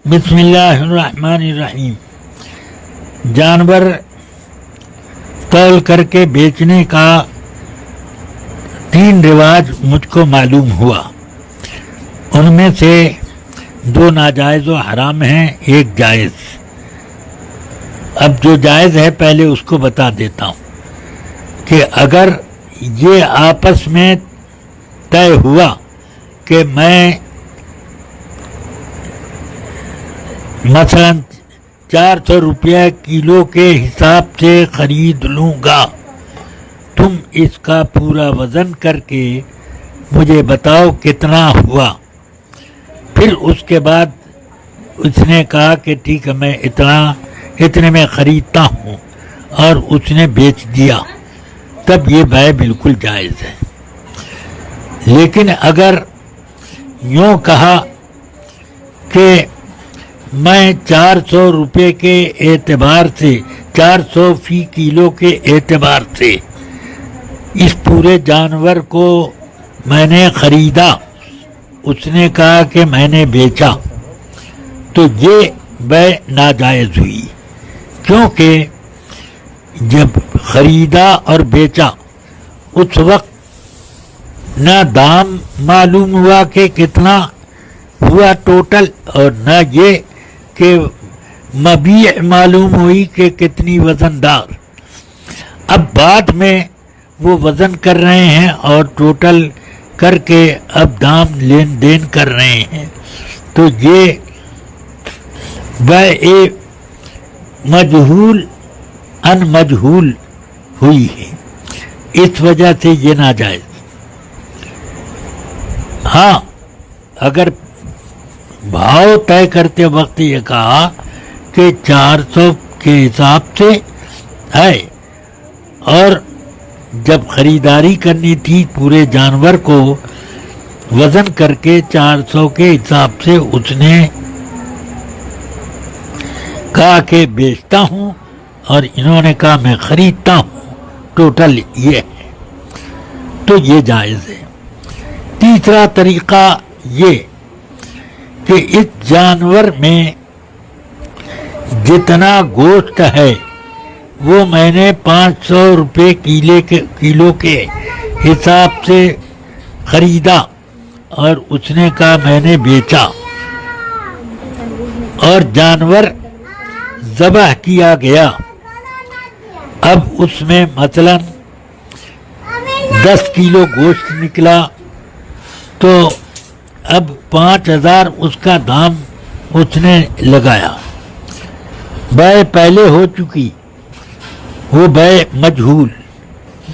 بسم اللہ الرحمن الرحیم۔ جانور تول کر کے بیچنے کا 3 رواج مجھ کو معلوم ہوا، ان میں سے 2 ناجائز و حرام ہیں، 1 جائز۔ اب جو جائز ہے پہلے اس کو بتا دیتا ہوں کہ اگر یہ آپس میں طے ہوا کہ میں مثلا 400 روپیہ کلو کے حساب سے خرید لوں گا، تم اس کا پورا وزن کر کے مجھے بتاؤ کتنا ہوا۔ پھر اس کے بعد اس نے کہا کہ ٹھیک ہے میں اتنے میں خریدتا ہوں، اور اس نے بیچ دیا، تب یہ بیع بالکل جائز ہے۔ لیکن اگر یوں کہا کہ میں 400 روپے کے اعتبار سے 400 فی کلو کے اعتبار سے اس پورے جانور کو میں نے خریدا، اس نے کہا کہ میں نے بیچا، تو یہ بیع ناجائز ہوئی، کیونکہ جب خریدا اور بیچا اس وقت نہ دام معلوم ہوا کہ کتنا ہوا ٹوٹل، اور نہ یہ کہ مبیع معلوم ہوئی کہ کتنی وزن دار۔ اب بعد میں وہ وزن کر رہے ہیں اور ٹوٹل کر کے اب دام لین دین کر رہے ہیں، تو یہ بیع مجہول ان مجہول ہوئی ہے، اس وجہ سے یہ ناجائز۔ ہاں اگر بھاؤ طے کرتے وقت یہ کہا کہ 400 کے حساب سے ہے، اور جب خریداری کرنی تھی پورے جانور کو وزن کر کے 400 کے حساب سے اس نے کہا کہ بیچتا ہوں، اور انہوں نے کہا میں خریدتا ہوں، ٹوٹل یہ ہے، تو یہ جائز ہے۔ تیسرا طریقہ یہ کہ اس جانور میں جتنا گوشت ہے وہ میں نے 500 روپے کلو کے حساب سے خریدا، اور اس نے کہا میں نے بیچا، اور جانور ذبح کیا گیا۔ اب اس میں مثلا 10 کلو گوشت نکلا، تو اب 5000 اس کا دام اس نے لگایا، بیع پہلے ہو چکی، وہ بیع مجہول،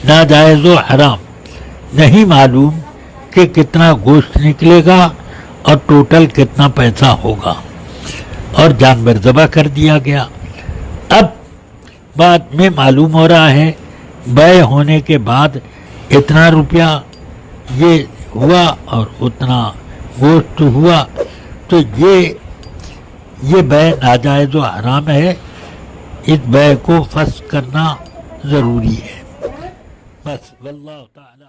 ناجائز و حرام، نہیں معلوم کہ کتنا گوشت نکلے گا اور ٹوٹل کتنا پیسہ ہوگا، اور جانور ذبح کر دیا گیا۔ اب بعد میں معلوم ہو رہا ہے بیع ہونے کے بعد اتنا روپیہ یہ ہوا اور اتنا گوشت ہوا، تو یہ بیع ناجائز و حرام ہے، اس بیع کو فسخ کرنا ضروری ہے۔ بس واللہ تعالی